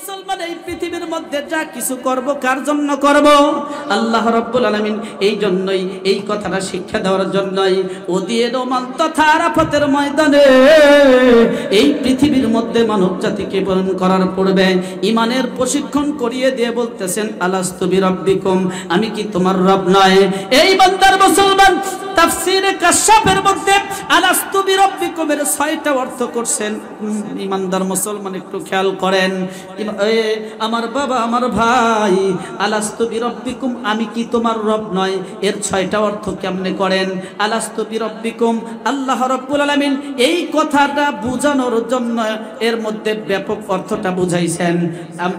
মুসলমান এই পৃথিবীর মধ্যে যা কিছু করব কার জন্য করব? আল্লাহ রাব্বুল আলামিন এই জন্যই এই কথাটা শিক্ষা দেওয়ার জন্যই ওদিয়ে রোমান তথা আরাফাতের ময়দানে এই পৃথিবীর মধ্যে মানব জাতিকে বরণ করার পূর্বে ইমানের প্রশিক্ষণ করিয়ে দিয়ে বলতেছেন আলাস্তু বিরাব্বিকুম, আমি কি তোমার রব নয়? এই বান্দার মুসলমান তাফসীরে কাশফের মধ্যে আলাস্তু বিরাব্বিকুমের 6টা অর্থ করছেন। ইমানদার মুসলমান একটু খেয়াল করেন, আমার বাবা আমার ভাই, আলাস্তু বিরাব্বিকুম আমি কি তোমার রব নয়, এর 6টা অর্থ কেমনে করেন? আলাস্তু বিরাব্বিকুম, আল্লাহ রাব্বুল আলামিন এই কথাটা বোঝানোর জন্য এর মধ্যে ব্যাপক অর্থটা বুঝাইছেন।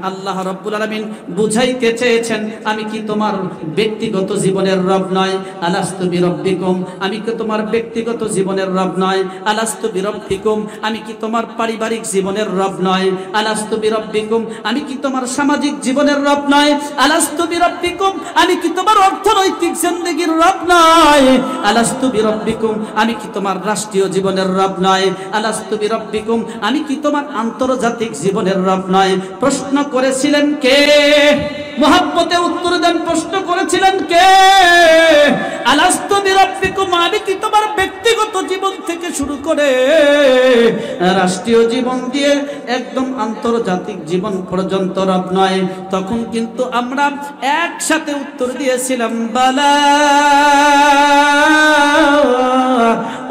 আল্লাহ রাব্বুল আলামিন বুঝাইতে চেয়েছেন আমি কি তোমার ব্যক্তিগত জীবনের রব নয়? আলাস্তু বিরাব্বিকুম, আমি কি তোমার ব্যক্তিগত জীবনের রব নয়? আলাস্তু বিরাব্বিকুম, আমি কি তোমার পারিবারিক জীবনের রব নয়? আলাস্তু বিরাব্বিকুম, আমি কি তোমার সামাজিক জীবনের রব নয়? আলাস্তু বিরাব্বিকুম, আমি কি তোমার অর্থনৈতিক জিন্দেগির রব নয়? আলাস্তু বিরাব্বিকুম, আমি কি তোমার রাষ্ট্রীয় জীবনের রব নয়? আলাস্তু বিরাব্বিকুম, আমি কি তোমার আন্তর্জাতিক জীবনের রব নয়? প্রশ্ন করেছিলেন কে? মুহাব্বতে উত্তর দেন, প্রশ্ন করেছিলেন কে? আলাস্তু বিরাব্বিকুম, আমি কি তোমার ব্যক্তিগত জীবন থেকে শুরু করে রাষ্ট্রীয় জীবন দিয়ে একদম আন্তর্জাতিক জীবন পর্যন্ত রব নয়? তখন কিন্তু আমরা একসাথে উত্তর দিয়েছিলাম বালা,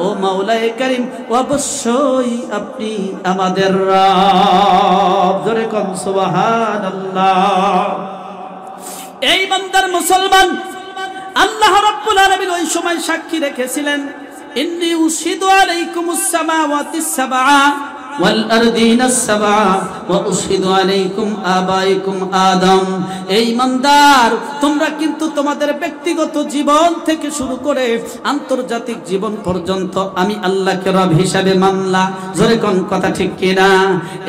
ও মাওলায়ে কারীম, অবশ্যই আপনি আমাদের রব। জোরে কোন সুবহানাল্লাহ। এই বান্দার মুসলমান আল্লাহ রাব্বুল আলামিন ওই সময় সাক্ষী রেখেছিলেন, ইন্নী উশহিদু আলাইকুমুস সামাওয়াতিস সাবআ ওয়াল আরদিনাস সাবআ ওয়া উশহিদু আলাইকুম আবাইকুম আদম। এই ইমানদার, তোমরা কিন্তু তোমাদের ব্যক্তিগত জীবন থেকে শুরু করে আন্তর্জাতিক জীবন পর্যন্ত আমি আল্লাহকে রব হিসাবে মানলা। জোরে কোন কথা ঠিক কিনা?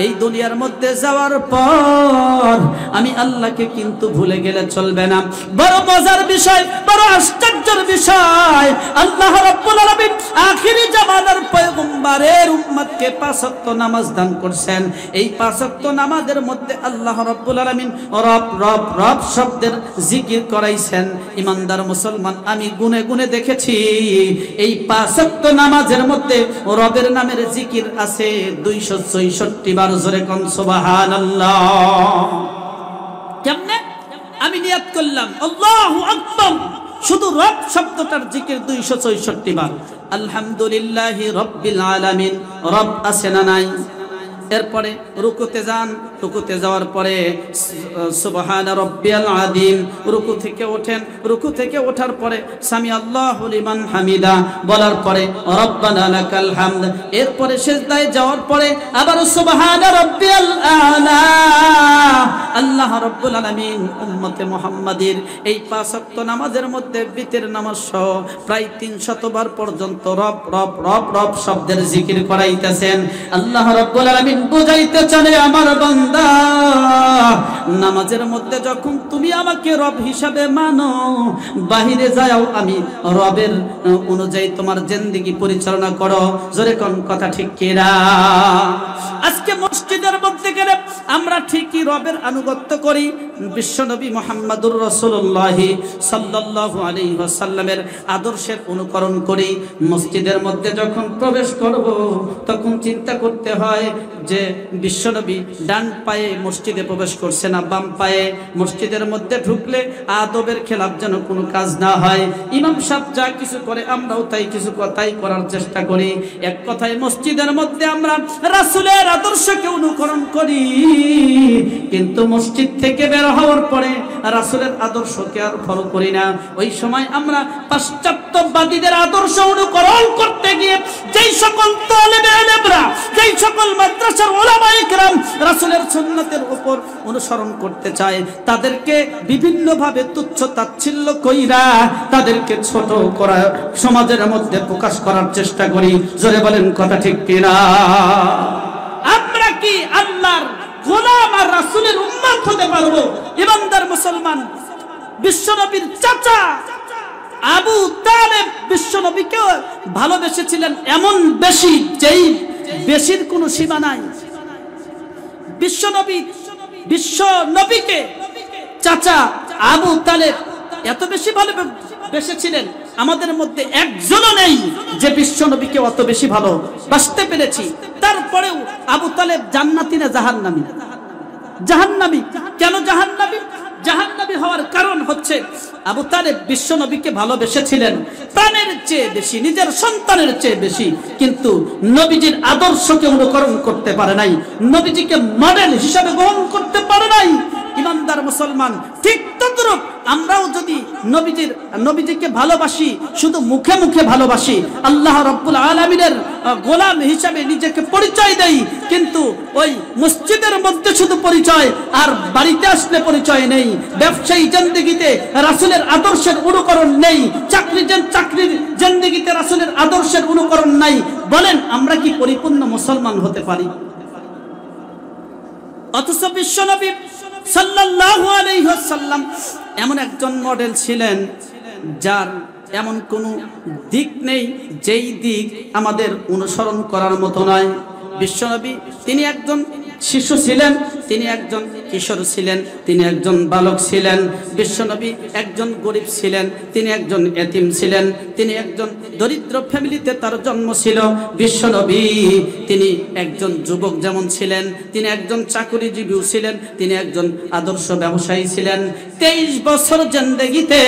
এই দুনিয়ার মধ্যে যাওয়ার পর আমি আল্লাহকে কিন্তু ভুলে গেলে চলবে না। বড় মজার বিষয়, বড় আশ্চর্যের বিষয়, আল্লাহ রাব্বুল আলামিন আখিরি জামানার পয়গম্বরের উম্মতকে 5 ওয়াক্ত নামাজ দান করছেন। এই 5 ওয়াক্ত নামাজের মধ্যে আল্লাহ রাব্বুল আলামিন রব রব রব শব্দের জিকির করাইছেন। ইমানদার মুসলমান, আমি গুনে গুনে দেখেছি এই 5 ওয়াক্ত নামাজের মধ্যে রবের নামের জিকির আছে 266 বার। জোরে কোন সুবহানাল্লাহ। কেমনে? আমি নিয়ত করলাম আল্লাহু আকবার, শুধু রব শব্দটার জিকির 266 বার। আলহামদুলিল্লাহি রাব্বিল আলামিন, রব আছে না নাই? এরপরে রুকুতে যান, রুকুতে যাওয়ার পরে সুবহান রাব্বিয়াল আযীম, রুকু থেকে ওঠেন, রুকু থেকে ওঠার পরে সামি আল্লাহু লিমান হামিদা বলার পরে রব্বানা লাকাল হামদ। এরপরে সিজদায় যাওয়ার পরে আবার সুবহান রাব্বিয়াল আলা। আল্লাহ রাব্বুল আলামিন উম্মতে মুহাম্মাদের এই 5 ওয়াক্ত নামাজের মধ্যে বিতের নামাজ সহ প্রায় 300 বার পর্যন্ত রব রব রব রব শব্দের জিকির করাইতেছেন। আল্লাহ রাব্বুল আলামিন বুঝাইতে চান, আমার বান্দা, নামাজের মধ্যে যখন তুমি আমাকে রব হিসাবে মানো, বাহিরে যাও আমি রবের অনুযায়ী তোমার জিন্দেগি পরিচালনা করো। জোরে কোন কথা ঠিক কিনা? আজকে মসজিদের মধ্যে গেলে আমরা ঠিকই রবের আনুগত্য করি, বিশ্বনবী মুহাম্মদুর রাসূলুল্লাহ সাল্লাল্লাহু আলাইহি ওয়াসাল্লামের আদর্শের অনুকরণ করি। মসজিদের মধ্যে যখন প্রবেশ করব তখন চিন্তা করতে হয় যে বিশ্বনবী ডান পায়ে মসজিদে প্রবেশ করছে না বাম পায়ে। মসজিদের মধ্যে ঢুকলে আদবের খেলাফ যেন কোনো কাজ না হয়। ইমাম সাহেব যা কিছু করে আমরাও তাই কিছু কথাই করার চেষ্টা করি। এক কথায় মসজিদের মধ্যে আমরা রাসূলের আদর্শকে অনুকরণ করি, কিন্তু মসজিদ থেকে বের হওয়ার পরে রাসূলের আদর্শকে আর ফলো করি না। ওই সময় আমরা পাশ্চাত্যবাদীদের আদর্শ অনুকরণ করতে গিয়ে যেই সকল তালেবে ইলমরা, যেই সকল মাদ্রাসার উলামায়ে কেরাম রাসূলের সুন্নাতের উপর অনুসরণ করতে চায়, তাদেরকে বিভিন্ন ভাবে তুচ্ছ তাচ্ছিল্য কইরা তাদেরকে ছোট করা সমাজের মধ্যে প্রকাশ করার চেষ্টা করি। জোরে বলেন কথা ঠিক কিনা? আমরা কি আল্লাহর গোলাম আর রাসূলের উম্মত হতে পারবো? ইমানদার মুসলমান, বিশ্বনবীর চাচা আবু তালেব বিশ্বনবীকে ভালোবেসেছিলেন এমন বেশি, যেই বেশির কোনো সীমা নাই। বিশ্বনবী বিশ্ব নবীকে চাচা আবু তালেব এত বেশি ভালোবেসেছিলেন, আমাদের মধ্যে একজনও নেই যে বিশ্ব নবীকে অত বেশি ভালোবাসতে পেরেছি। তারপরেও আবু তালেব জান্নাতি না জাহান্নামী? জাহান্নামী। কেন জাহান্নামী? জাহান্নামী হওয়ার কারণ হচ্ছে আবু তালেব বিশ্ব নবীকে ভালোবেসেছিলেন প্রাণের চেয়ে বেশি, নিজের সন্তানের চেয়ে বেশি, কিন্তু নবীজির আদর্শকে অনুকরণ করতে পারে নাই, নবীজিকে মডেল হিসাবে গ্রহণ করতে পারে নাই। ইমানদার মুসলমান, ঠিক তদ্রূপ আমরাও যদি নবীজিকে ভালোবাসি, শুধু মুখে মুখে ভালোবাসি, আল্লাহ রাব্বুল আলামিনের গোলাম হিসাবে নিজেকে পরিচয় দেই, কিন্তু ওই মসজিদের মধ্যে শুধু পরিচয় আর বাড়িতে আসলে পরিচয় নেই, ব্যবসায়ী জিন্দেগিতে রাসূলের আদর্শের অনুকরণ নেই, চাকরির জিন্দেগিতে রাসূলের আদর্শের অনুকরণ নাই, বলেন আমরা কি পরিপূর্ণ মুসলমান হতে পারি? অথচ বিশ্বনবী সাল্লাল্লাহু আলাইহি ওয়াসাল্লাম এমন একজন মডেল ছিলেন যার এমন কোনো দিক নেই যেই দিক আমাদের অনুসরণ করার মতো নয়। বিশ্বনবী তিনি একজন শিশু ছিলেন, তিনি একজন কিশোর ছিলেন, তিনি একজন বালক ছিলেন। বিশ্বনবী একজন গরিব ছিলেন, তিনি একজন এতিম ছিলেন, তিনি একজন দরিদ্র ফ্যামিলিতে তার জন্ম ছিল। বিশ্বনবী তিনি একজন যুবক যেমন ছিলেন, তিনি একজন চাকরিজীবীও ছিলেন, তিনি একজন আদর্শ ব্যবসায়ী ছিলেন। 23 বছর জিন্দেগিতে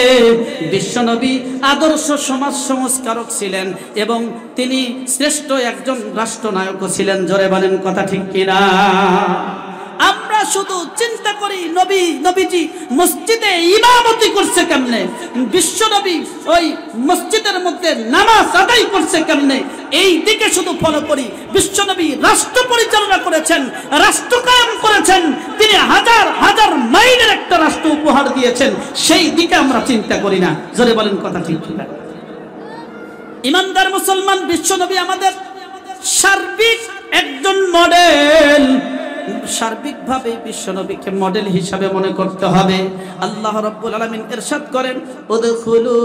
বিশ্বনবী আদর্শ সমাজ সংস্কারক ছিলেন এবং তিনি শ্রেষ্ঠ একজন রাষ্ট্রনায়কও ছিলেন। জোরে বলেন কথা ঠিক কিনা? আমরা শুধু চিন্তা করি নবীজি মসজিদে ইমামতি করছে কেমনে, বিশ্বনবী ওই মসজিদের মধ্যে নামাজ আদায় করছে কেমনে, এই দিকে শুধু ফলো করি। বিশ্বনবী রাষ্ট্র পরিচালনা করেছেন, রাষ্ট্র কায়েম করেছেন, তিনি হাজার হাজার মাইলের একটা রাষ্ট্র উপহার দিয়েছেন, সেই দিকে আমরা চিন্তা করি না। জোরে বলেন কথা ঠিক কিনা? ইমানদার মুসলমান, বিশ্বনবী আমাদের সার্বিক একজন মডেল। সার্বিকভাবে বিশ্বনবীকে মডেল হিসাবে মনে করতে হবে। আল্লাহ রাব্বুল আলামিন ইরশাদ করেন, উদখুলু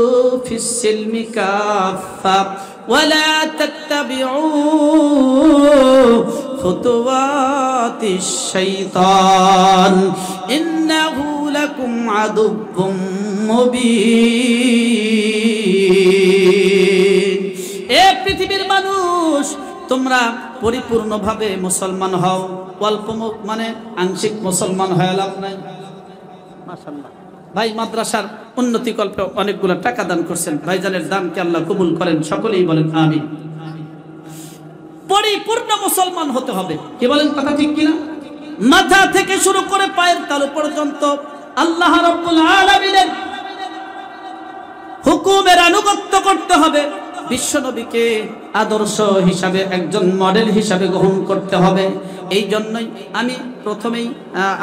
ফিস সিলমি কাফা ওয়ালা তাত্তাবিউ খুতুওয়াতিশ শাইতান ইন্নাহু লাকুম আদুব্বুম মুবিন। এ পৃথিবীর মানুষ, তোমরা পরিপূর্ণভাবে মুসলমান হও, অল্প মানে আংশিক মুসলমান হয়ে লাভ নাই। মাশাআল্লাহ ভাই মাদ্রাসার উন্নতি কল্পে অনেকগুলো টাকা দান করছেন, ভাইজানের দানকে আল্লাহ কবুল করেন, সকলেই বলেন আমিন। পরিপূর্ণ মুসলমান হতে হবে, কি বলেন কথা ঠিক কিনা? মাথা থেকে শুরু করে পায়ের তালু পর্যন্ত আল্লাহ রাব্বুল আলামিনের হুকুমের আনুগত্য করতে হবে। বিশ্বনবীকে আদর্শ হিসাবে একজন মডেল হিসাবে গ্রহণ করতে হবে। এই জন্যই আমি প্রথমেই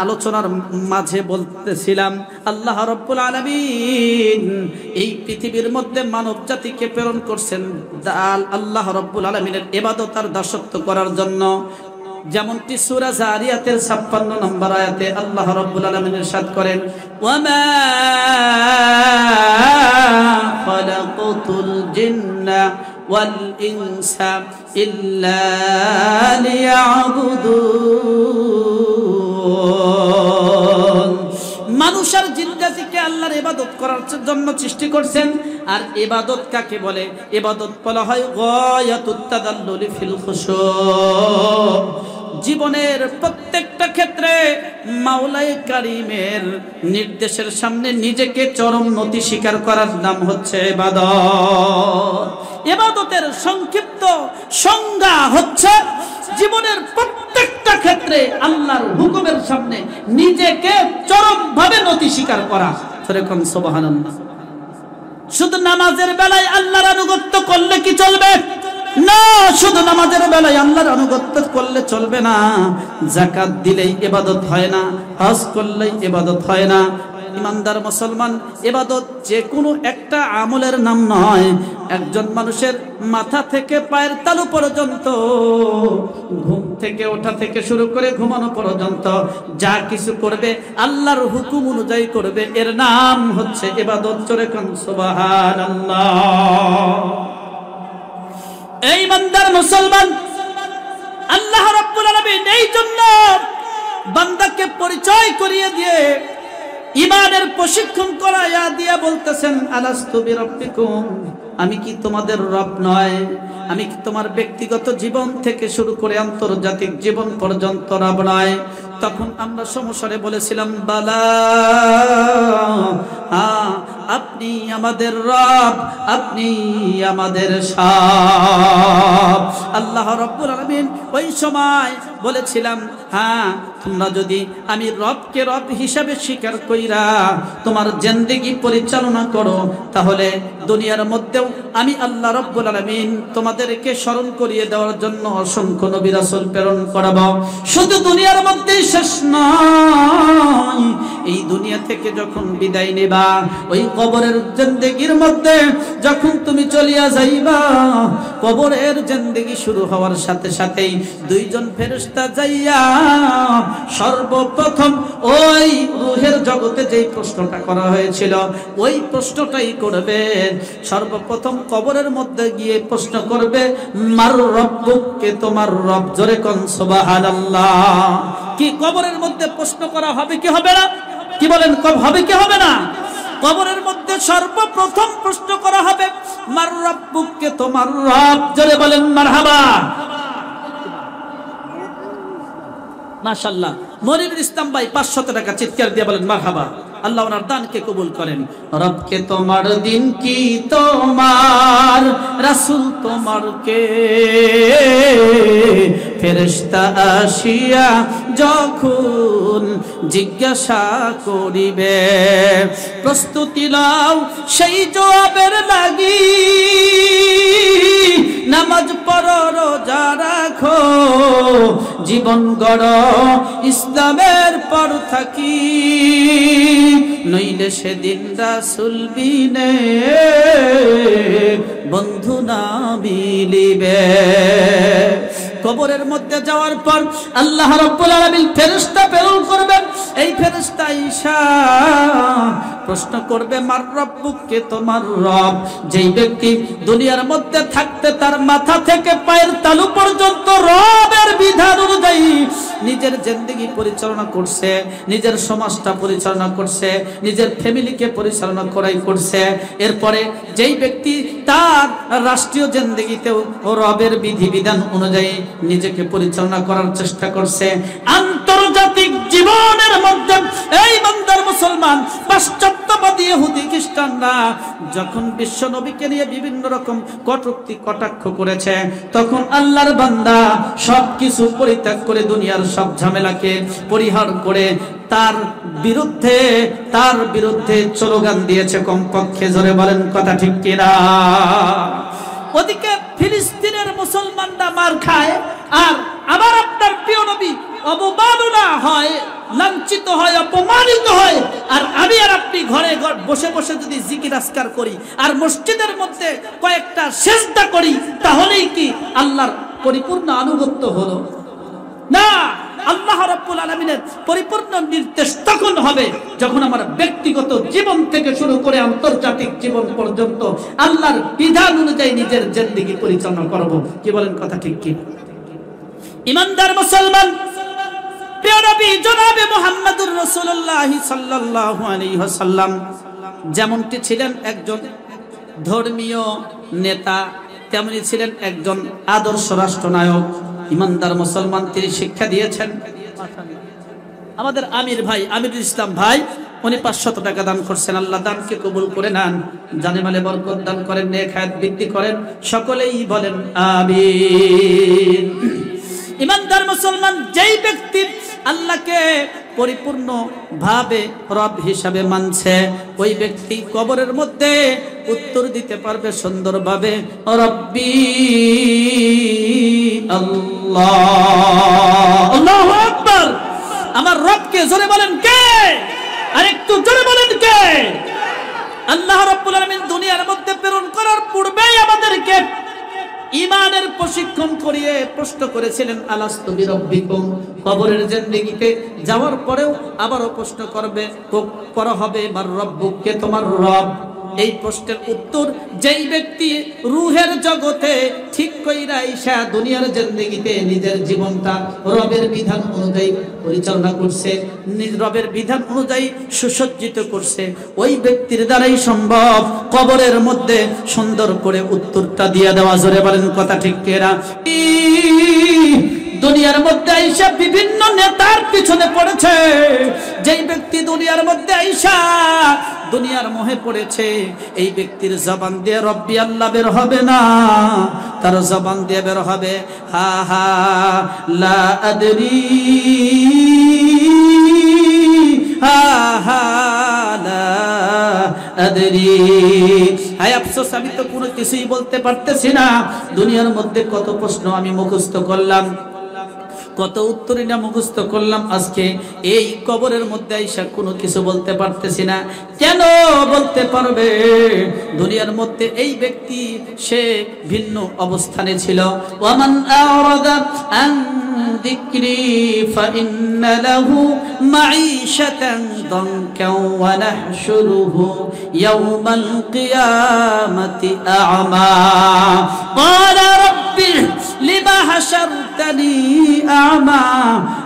আলোচনার মাঝে বলতেছিলাম, আল্লাহ রাব্বুল আলামিন এই পৃথিবীর মধ্যে মানব জাতিকে প্রেরণ করছেন আল্লাহ রাব্বুল আলামিনের ইবাদত আর দাসত্ব করার জন্য। যেমনটি সূরা জারিয়াতের 56 নম্বর আয়াতে আল্লাহ রাব্বুল আলামিন ইরশাদ করেন, ওয়ামা খালাকাতুল জিন্না ওয়াল ইনসা ইল্লা লিয়াবুদুন। মানুষ আর জিন জাতিকে আল্লাহর ইবাদত করার জন্য সৃষ্টি করছেন। আর ইবাদত কাকে বলে? ইবাদত বলা হয় গায়াতুত তাদাল্লুলি ফিল খুশু। জীবনের প্রত্যেকটা ক্ষেত্রে মাওলাই কারীমের নির্দেশের সামনে নিজেকে চরম নতি স্বীকার করার নাম হচ্ছে ইবাদত। ইবাদতের সংক্ষিপ্ত সংজ্ঞা হচ্ছে জীবনের প্রত্যেকটা ক্ষেত্রে আল্লাহর হুকুমের সামনে নিজেকে চরমভাবে নতি স্বীকার করা। সেরকম সুবহানাল্লাহ। শুধু নামাজের বেলায় আল্লাহর আনুগত্য করলে কি চলবে? না, শুধু নামাজের বেলায় আল্লাহর আনুগত্য করলে চলবে না। যাকাত দিলেই ইবাদত হয় না, হজ করলেই ইবাদত হয় না। ইমানদার মুসলমান, ইবাদত যে কোনো একটা আমলের নাম নয়। একজন মানুষের মাথা থেকে পায়ের তালু পর্যন্ত, ঘুম থেকে ওঠা থেকে শুরু করে ঘুমানো পর্যন্ত যা কিছু করবে আল্লাহর হুকুম অনুযায়ী করবে, এর নাম হচ্ছে ইবাদত। জোরে কোন সুবহানাল্লাহ। এই ইমানদার মুসলমান, আল্লাহ রাব্বুল আলামিন এই জন্য বান্দাকে পরিচয় করিয়ে দিয়ে ইমানের প্রশিক্ষণ করাইয়া দিয়া বলতেছেন আলাস্তু বিরাব্বিকুম, আমি কি তোমাদের রব নয়? আমি কি তোমার ব্যক্তিগত জীবন থেকে শুরু করে আন্তর্জাতিক জীবন পর্যন্ত রব নয়? তখন আমরা সমস্যারে বলেছিলাম বালা, আপনি আমাদের রব, আপনি আমাদের সব। আল্লাহ রাব্বুল আলামিন ওই সময় বলেছিলাম, হ্যাঁ তোমরা যদি আমি রবকে রব হিসাবে স্বীকার কইরা তোমার জিন্দেগি পরিচালনা করো, তাহলে দুনিয়ার মধ্যেও আমি আল্লাহ রাব্বুল আলামিন তোমাদেরকে স্মরণ করিয়ে দেওয়ার জন্য অসংখ্য নবী রাসূল প্রেরণ করাবো। শুধু দুনিয়ার মধ্যেই শেষ নয়, এই দুনিয়া থেকে যখন বিদায় নেবা, ওই কবরের জিন্দেগির মধ্যে যখন তুমি চলিয়া যাইবা, কবরের জিন্দেগি শুরু হওয়ার সাথে সাথেই দুইজন ফেরেশতা যাইয়া সর্বপ্রথম ওই রূহের জগতে যেই প্রশ্নটা করা হয়েছিল ওই প্রশ্নটাই করবে। সর্বপ্রথম কবরের মধ্যে গিয়ে প্রশ্ন করবে, মার রব্বুক, কে তোমার রব? জোরে কোন সুবহানাল্লাহ। কি কবরের মধ্যে প্রশ্ন করা হবে কি হবে না? কি বলেন, হবে কি হবে না? কবরের মধ্যে সর্বপ্রথম প্রশ্ন করা হবে, মার রব্বুক, কে তোমার রব? জোরে বলেন মারহাবা। মাশাআল্লাহ, মনিরুল ইসলাম ভাই 500 টাকা চিৎকার দিয়ে বলেন মারহাবা। আল্লাহ ওনার দানকে কবুল করেন। রবকে তোমার, দিন কি তোমার, রাসূল তোমার কে? ফেরেশতা আসিয়া যখন জিজ্ঞাসা করিবে, প্রস্তুতি নাও সেই জবাবের লাগি। নামাজ পড়ো, রোজা রাখো, জীবন গড়ো ইসলামের পর থাকি, নইলে সেদিন রাসূল বিনে বন্ধু না মিলিবে। কবরের মধ্যে যাওয়ার পর আল্লাহ রাব্বুল আলামিন ফেরেশতা প্রেরণ করবেন। এই ফেরেশতা ঈসা প্রশ্ন করবে, মার রব্বুক, কে তোমার রব? যেই ব্যক্তি দুনিয়ার মধ্যে থাকতে তার মাথা থেকে পায়ের তালু পর্যন্ত রবের বিধান অনুযায়ী নিজের জিন্দেগি পরিচালনা করছে, নিজের সমাজটা পরিচালনা করছে, নিজের ফ্যামিলিকে পরিচালনা করছে, এরপরে যেই ব্যক্তি তার রাষ্ট্রীয় জিন্দেগিতেও রবের বিধিবিধান অনুযায়ী নিজেকে পরিচালনা করার চেষ্টা করছে, আন্তর্জাতিক জীবনের মধ্যে এই বান্দার মুসলমান পাশ্চাত্যবাদী ইহুদি খ্রিস্টানরা যখন বিশ্ব নবীকে নিয়ে বিভিন্ন রকম কটূক্তি কটাক্ষ করেছে, তখন আল্লাহর বান্দা সবকিছু পরিত্যাগ করে দুনিয়ার সব ঝামেলাকে পরিহার করে তার বিরুদ্ধে স্লোগান দিয়েছে। কমপক্ষে জোরে বলেন কথা ঠিক কিনা? ওদিকে ফিলিস্তিনের মুসলমানরা মার খায়, আর আবার আপনার প্রিয় নবী অবমাননা হয়, লাঞ্ছিত হয়, অপমানিত হয়। আর আমি আর আপনি ঘরে বসে বসে যদি জিকির আজকার করি আর মসজিদের মধ্যে কয়েকটা সিজদা করি, তাহলেই কি আল্লাহর পরিপূর্ণ আনুগত্য হলো? না, আল্লাহ রাব্বুল আলামিনের পরিপূর্ণ নির্দেশ তখন হবে যখন আমার ব্যক্তিগত জীবন থেকে শুরু করে আন্তর্জাতিক জীবন পর্যন্ত আল্লাহর বিধান অনুযায়ী নিজের জিন্দেগি পরিচালনা করব। কি বলেন কথা ঠিক কি? ইমানদার মুসলমান, প্রিয় নবী জনাবে মুহাম্মদুর রাসূলুল্লাহ সাল্লাল্লাহু আলাইহি ওয়াসাল্লাম যেমনটি ছিলেন একজন ধর্মীয় নেতা, তেমনি ছিলেন একজন আদর্শ রাষ্ট্রনায়ক। ইমানদার মুসলমান তিনি শিক্ষা দিয়েছেন। আমাদের আমির ভাই, আমিরুল ইসলাম ভাই, উনি 500 টাকা দান করছেন। আল্লাহ দানকে কবুল করে নেন, জানে মালে বরকত দান করেন, নেক হায়াত বৃদ্ধি করেন। সকলেই বলেন আমিন। ইমানদার মুসলমান, যেই ব্যক্তি আল্লাহকে পরিপূর্ণ ভাবে রব হিসাবে মানছে, ওই ব্যক্তি কবরের মধ্যে উত্তর দিতে পারবে সুন্দরভাবে, রব্বি আল্লাহ। আল্লাহু আকবার। আমার রবকে জোরে বলেন কে? আরেকটু জোরে বলেন কে? আল্লাহ রাব্বুল আলামিন দুনিয়ার মধ্যে প্রেরণ করার পূর্বেই আমাদেরকে ইমানের প্রশিক্ষণ করিয়ে প্রশ্ন করেছিলেন, আলাস্তু বিরাব্বিকুম। কবরের জিন্দেগিতে যাওয়ার পরেও আবারও প্রশ্ন করা হবে, মার রব্বুক, কে তোমার রব? এই প্রশ্নের উত্তর, যেই ব্যক্তি রূহের জগতে ঠিক কইরা আইসা দুনিয়ার জিন্দেগিতে নিজের জীবনটা রবের বিধান অনুযায়ী পরিচালনা করছে, রবের বিধান অনুযায়ী সুসজ্জিত করছে, ওই ব্যক্তির দ্বারাই সম্ভব কবরের মধ্যে সুন্দর করে উত্তরটা দিয়ে দেওয়া। জোরে বলেন কথা ঠিক কিনা? দুনিয়ার মধ্যে আইসা বিভিন্ন নেতার পিছনে পড়েছে, যেই ব্যক্তি দুনিয়ার মধ্যে আইসা দুনিয়ার মোহে পড়েছে, এই ব্যক্তির জবান দিয়ে রব্বি আল্লাহ বের হবে না, তার জবান দিয়ে বের হবে হা হা লা আদরি, হা হা লা আদরি। হায় আফসোস, আমি তো কোনো কিছুই বলতে পারতেছি না। দুনিয়ার মধ্যে কত প্রশ্ন আমি মুখস্থ করলাম, কত উত্তরই না মুখস্থ করলাম, আজকে এই কবরের মধ্যে আইসা কোনো কিছু বলতে পারতেছি না। কেন বলতে পারবে? দুনিয়ার মধ্যে এই ব্যক্তি সে ভিন্ন অবস্থানে ছিল। ওয়ামান আরাদা আন যিকরি ফাইন্না লাহু মাঈশাতান দানকা ওয়া নাহশুরুহু ইয়াওমাল কিয়ামাতি আ'মা ক্বালা রাব্বি লিমা হাশারতানি আ'মা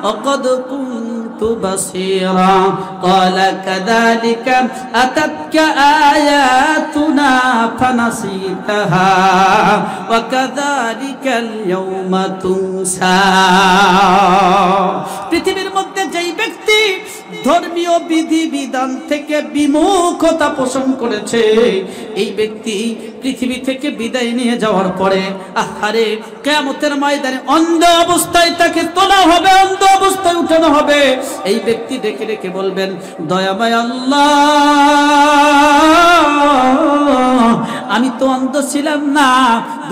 ওয়া ক্বাদ কুনতু বাসীরা ক্বালা কাযালিকা আতাতকা আয়াতুনা ফানাসিতাহা ওয়া কাযালিকাল ইয়াওমা তুনসা। পৃথিবীর মধ্যে যেই ব্যক্তি ধর্মীয় বিধি বিধান থেকে বিমুখতা পোষণ করেছে, এই ব্যক্তি পৃথিবী থেকে বিদায় নিয়ে যাওয়ার পরে আহারে কিয়ামতের ময়দানে অন্ধ অবস্থায় তাকে তোলা হবে, অন্ধ অবস্থায় উঠানো হবে। এই ব্যক্তি ডেকে ডেকে বলবেন, দয়াময় আল্লাহ, আমি তো অন্ধ ছিলাম না,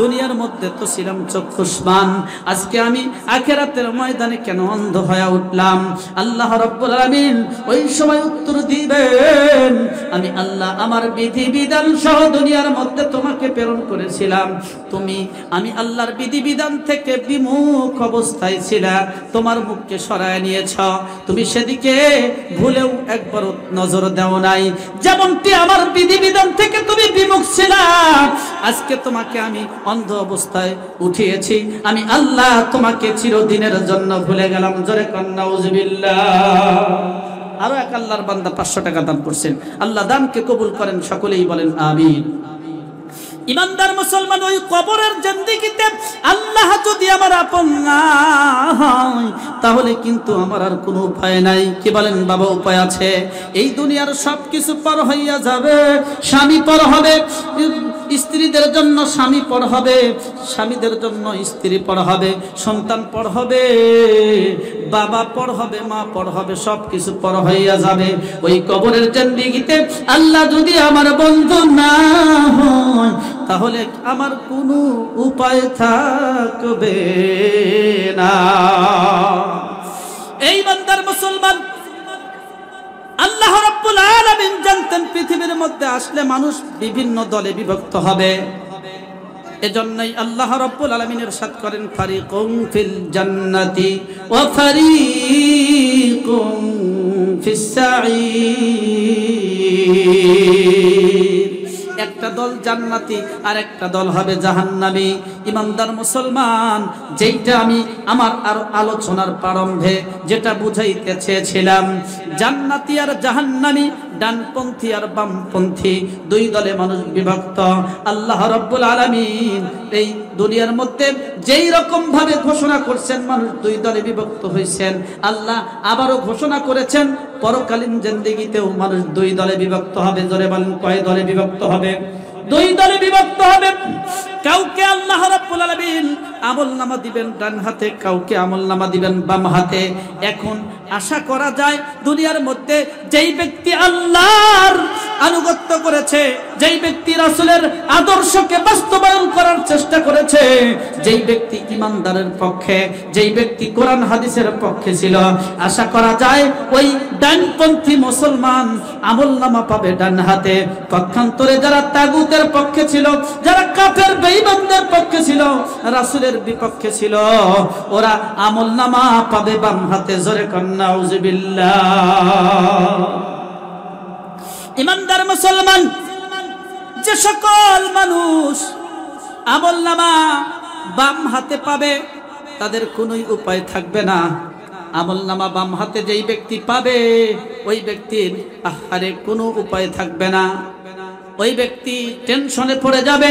দুনিয়ার মধ্যে তো ছিলাম চক্ষুষ্মান, আজকে আমি আখিরাতের ময়দানে কেন অন্ধ হয়ে উঠলাম? আল্লাহ রাব্বুল আলামিন ওই সময় উত্তর দিবেন, আমি আল্লাহ আমার বিধি বিধান সহ দুনিয়ার মধ্যে তোমাকে প্রেরণ করেছিলাম, আমি আল্লাহর বিধি বিধান থেকে বিমুখ অবস্থায় ছিলা, তোমার মুখকে সরায় নিয়েছ, তুমি সেদিকে ভুলেও একবার নজর দাও নাই। যেমনটি আমার বিধি বিধান থেকে তুমি বিমুখ ছিলা, আজকে তোমাকে আমি অন্ধ অবস্থায় উঠিয়েছি, আমি আল্লাহ তোমাকে চিরদিনের জন্য ভুলে গেলাম। জোরে কন্যা নাউজুবিল্লাহ। আরো এক আল্লাহর বান্দা 500 টাকা দান করছেন, আল্লাহ দানকে কবুল করেন, সকলেই বলেন আমিন। ইমানদার মুসলমান, ওই কবরের জিন্দেগিতে আল্লাহ যদি আমার আপন না হয়, তাহলে কিন্তু আমার আর কোনো উপায় নাই। কি বলেন বাবা? উপায় আছে। এই দুনিয়ার সবকিছু পর হইয়া যাবে, স্বামী পর হবে, স্ত্রীদের জন্য স্বামী পর হবে, স্বামীদের জন্য স্ত্রী পর হবে, সন্তান পর হবে, বাবা পর হবে, মা পর হবে, সবকিছু পর হইয়া যাবে। ওই কবরের জিন্দেগিতে আল্লাহ যদি আমার বন্ধু না হয়, তাহলে আমার কোনো উপায় থাকবে না। এই বান্দার মুসলমান, আল্লাহ রাব্বুল আলামিন জানতেন পৃথিবীর মধ্যে আসলে মানুষ বিভিন্ন দলে বিভক্ত হবে। এজন্যই আল্লাহ রাব্বুল আলামিন ইরশাদ করেন, ফারিকুম ফিল জান্নাতি ওয়া ফারিকুম ফিস সাঈর। একটা দল জান্নাতি আর একটা দল হবে জাহান্নামী। ইমানদার মুসলমান, যেইটা আমি আমার আরো আলোচনার প্রারম্ভে যেটা বুঝাইতে চেয়েছিলাম, জান্নাতি আর জাহান্নামী, ডানপন্থী আর বামপন্থী, দুই দলে মানুষ বিভক্ত। আল্লাহ রাব্বুল আলামিন এই দুনিয়ার মধ্যে যেই রকম ভাবে ঘোষণা করছেন মানুষ দুই দলে বিভক্ত হয়েছেন, আল্লাহ আবারও ঘোষণা করেছেন পরকালীন জিন্দেগিতেও মানুষ দুই দলে বিভক্ত হবে। জোরে বলেন, কয় দলে বিভক্ত হবে? দুই দলে বিভক্ত হবে। কাউকে আল্লাহ রাব্বুল আলামিন আমলনামা দিবেন ডান হাতে, কাউকে আমলনামা দিবেন বাম হাতে। এখন আশা করা যায় দুনিয়ার মধ্যে যেই ব্যক্তি আল্লাহর আনুগত্য করেছে, যেই ব্যক্তি রাসূলের আদর্শকে বাস্তবায়ন করার চেষ্টা করেছে, যেই ব্যক্তি ইমানদারের পক্ষে, যেই ব্যক্তি কোরআন হাদিসের পক্ষে ছিল, আশা করা যায় ওই ডানপন্থী মুসলমান আমলনামা পাবে ডান হাতে। পক্ষান্তরে যারা তাগুতের পক্ষে ছিল, যারা কাফের বেঈমানদের পক্ষে ছিল, রাসূলের বিপক্ষে ছিল, ওরা আমলনামা পাবে বাম হাতে। জোরে কন্না নাউজুবিল্লাহ। ইমানদার মুসলমান, যে সকল মানুষ আমলনামা বাম হাতে পাবে তাদের কোনো উপায় থাকবে না। আমলনামা বাম হাতে যেই ব্যক্তি পাবে ওই ব্যক্তির আহারে কোনো উপায় থাকবে না, ওই ব্যক্তি টেনশনে পড়ে যাবে।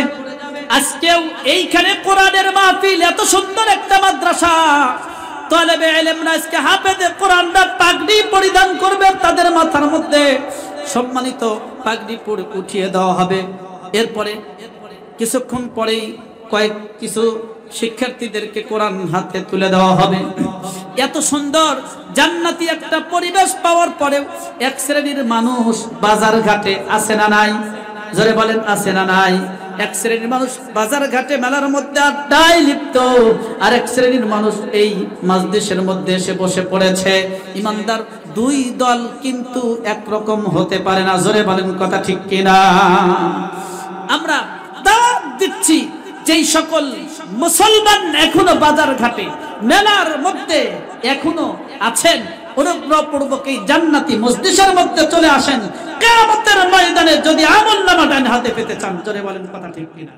আজকেও এইখানে কোরআনের মাহফিল, এত সুন্দর একটা মাদ্রাসা, তালেবে ইলমরা আজকে হাফেজে কোরআনরা পাগড়ি পরিধান করবে, তাদের মাথার মধ্যে সম্মানিত পাগড়ি পরে উঠিয়ে দেওয়া হবে। এরপরে কিছুক্ষণ পরেই কিছু শিক্ষার্থীদেরকে কোরআন হাতে তুলে দেওয়া হবে। এত সুন্দর জান্নাতি একটা পরিবেশ পাওয়ার পরেও এক শ্রেণীর মানুষ বাজার ঘাটে আছে না নাই? জোরে বলেন আছে না নাই? এক শ্রেণীর মানুষ বাজার ঘাটে মেলার মধ্যে আড্ডায় লিপ্ত, আর এক শ্রেণীর মানুষ এই মাজলিসের মধ্যে এসে বসে পড়েছে। ইমানদার দুই দল কিন্তু একরকম হতে পারে না। জোরে বলেন কথা ঠিক কিনা? আমরা দাওয়াত দিচ্ছি যেই সকল মুসলমান এখনো বাজার ঘাটে মেলার মধ্যে এখনো আছেন, অনুগ্রহপূর্বক এই জান্নাতি মজলিসের মধ্যে চলে আসেন। কিয়ামতের ময়দানে যদি আমলনামা ডান হাতে পেতে চান, জোরে বলেন কথা ঠিক কিনা?